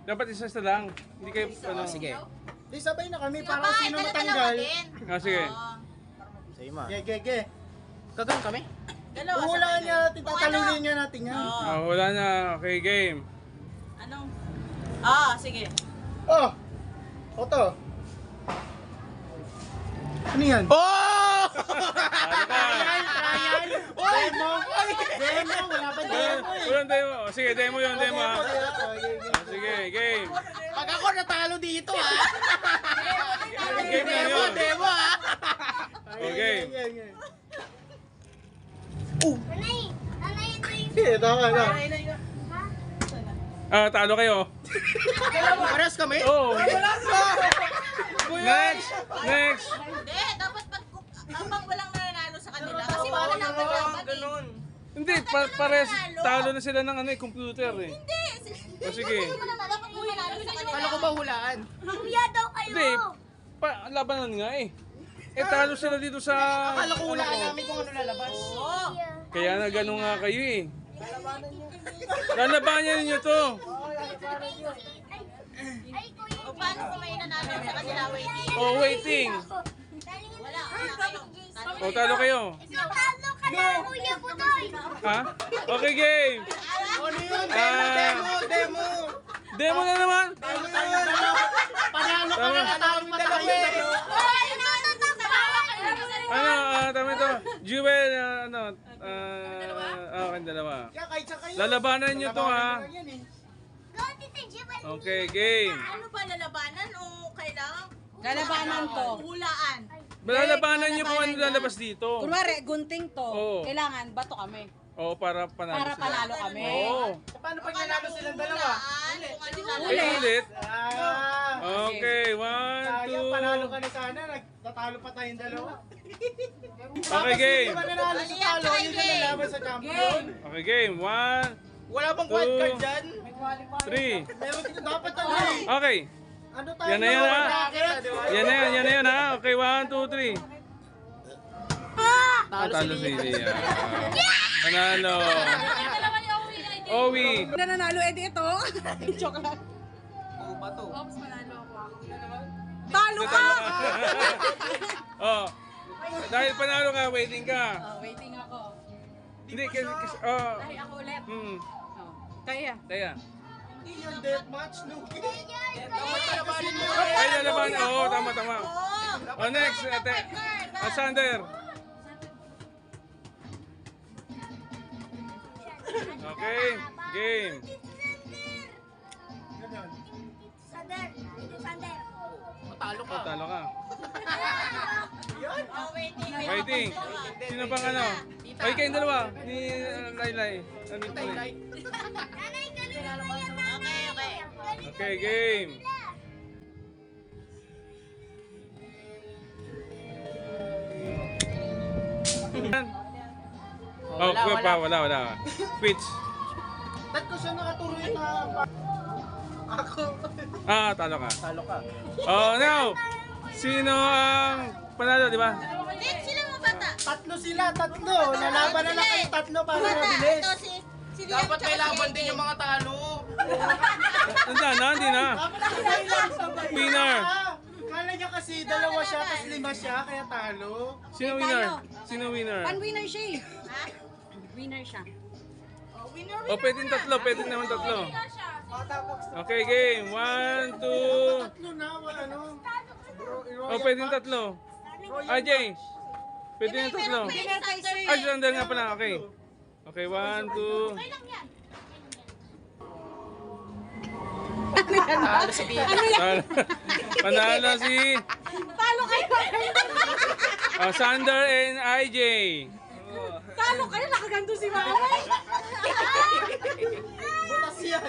Dapat isa lang. Hindi kayo, ano. Sige. Di sabay na kami para Sabay, sino dala-dalawa matanggal. din. Sige. Oo. Sa'yo ma. Ge. Gagawin kami? Dalawa. Hulaan sabay niya din. natin, Kung tatalunin niya natin yan. Oo. Wala na. Okay, game. Anong? Ah, sige. Oh! Oto. Ano yan? Oh! Ano ka? Trial! Demo! Demo! Wala pa demo eh. Walang demo. Sige, demo yun, demo ha. Sige, game. Pag ako natalo dito ha. Game na yun. Demo ha. Okay. Tama na. Talo kayo. Pares kami? Oh. Next. Next. Hindi, dapat pag walang nananalo sa kanila. Kasi wala naman dapat eh. Hindi, pares. Talo na sila ng computer eh. Hindi. Sige. Dapat yung manalo sa kanila. Kala ko ba hulaan? Kuya daw kayo. Hindi. Labanan nga eh. Talo sila dito sa... Akala ko hulaan namin kung ano lalabas. Oo. Kaya na gano'n nga kayo eh. Lalabanan ninyo to. O paano kung may nanalo sa kanila waiting? Oh, waiting. Wala. Talo kayo. Talo ka na, Kuya Butoy. Ha? Okay, game. Ano yun? Ah. Demo! Demo na naman. Panalo ka Tama. na natalo dalawa eh. Tama ito. Jewel, kayong dalawa. Kaya kahit sa kayo. Lalabanan nyo to ha. Yan eh. Okay, game. Ano ba, lalabanan o kailangan? Lalabanan to. Hulaan. Lalabanan nyo kung ano lalabas dito. Kunwari, gunting to. Oo. Kailangan, bato kami. Oo, para panalo Para sila. panalo kami. Oo. Paano pag nanalo silang dalawa? Hulaan. Kung ano lalabas. Ulit. Ah. Okay, 1, Sayang, panalo ka na sana. Natalo pa tayong dalawa. Okay, game. Di ba nanalo sa talo? Yun na nalaban sa champion. Okay, game. 1, Wala bang Two. wildcard dyan? 3. Meron dito dapat ano eh. Okay. Ano tayo? Yan na yan, ha? Bracket? Yan na yan ha. Okay, 1, 2, 3. Talo si Lia. Panalo. Owi. Na nanalo, edi ito. Joke lang. Oo ba to? Talo ka! Oh. Dahil panalo ka, waiting ka. Waiting ako. Hindi, kasi, Ay, ako ulit. Kaya. Kaya. Hindi yung deathmatch, Luki. Dapat palabanin mo. Ay, lalaban. Oo, tama. Oh, next. Sander. Okay, game. Matalo ka. Talo ka. Oh, waiting. Waiting. Sino bang ano? Ay, kayong dalawa. Ni Laylay. Nandito na. Like. Okay. Okay, game. Oh, wala. Switch. Ba't ko siya nakatuloy na ako? Talo ka. Talo ka. Oh, now. Sino ang panalo, di ba? Hindi, sila mga bata. Tatlo sila. Lalaban na lang kayo tatlo para mabilis. Ito si Liam Dapat tsaka may si laban AJ. din yung mga talo. Hindi na. Winner. Kala niya kasi dalawa siya, tapos lima siya, kaya talo. Sino winner? Sino winner? Pan-winner siya eh. Ha? Winner siya. Oh, winner. Oh, pwede naman tatlo. Okay, game. 1, 2. Tatlo na, ano? Oh, pwede tatlo. AJ. Pwede yung tatlo. Winner kay Sir. Ay, Sander nga pala. Okay. Okay, 1, 2. Okay lang yan. Talo si Tito. Panalo si Talo kayo! Sander and IJ. Talo kayo! Nakaganto si Mama! Butas yan.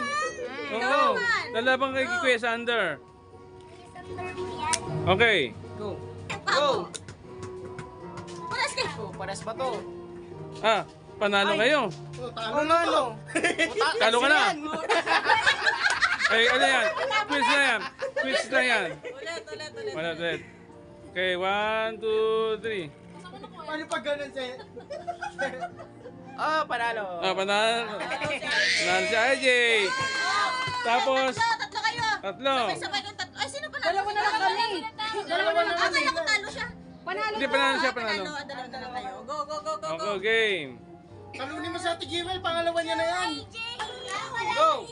Oo. Lalaban kay Kuya Sander. Okay. Go. Go. Paras ka. Pares ba to? Panalo kayo. Oh, talo Oo nga no. Talo ka na. Ay, ano yan? Quiz na yan. Ulit. Okay, 1, 2, 3. Paano pag ganun siya? Panalo. Panalo. Panalo si IJ. Tapos, Tatlo kayo. Tatlo. Sabay kang tatlo. Ay, sino pa na? Dalawa na lang kami. Dalawa na lang kami. Akala ko talo siya. Panalo Hindi, ka. panalo siya, panalo. Dalawa na lang kayo. Go, go, go, go, go. Okay, game. Talunin mo sa Ate Jewel, pangalawa niya na yan. Go!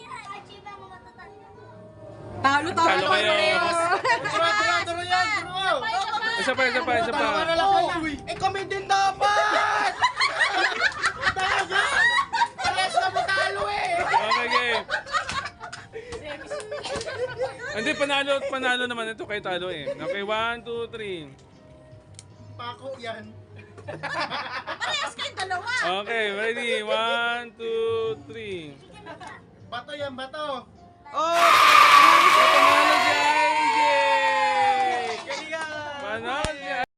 Talo Talo kayo. Duro yan, duro. Isa pa. Dalawa na lang kayo. Eh, kami din dapat! Talaga! Parehas na mo talo eh! Okay, game. Hindi, panalo naman ito kay talo eh. Okay, 1, 2, 3. Pako yan. Parehas kayong dalawa. Okay, ready? 1, 2, 3. Bato yan, bato. Panalo si AJ! Galingan! Panalo si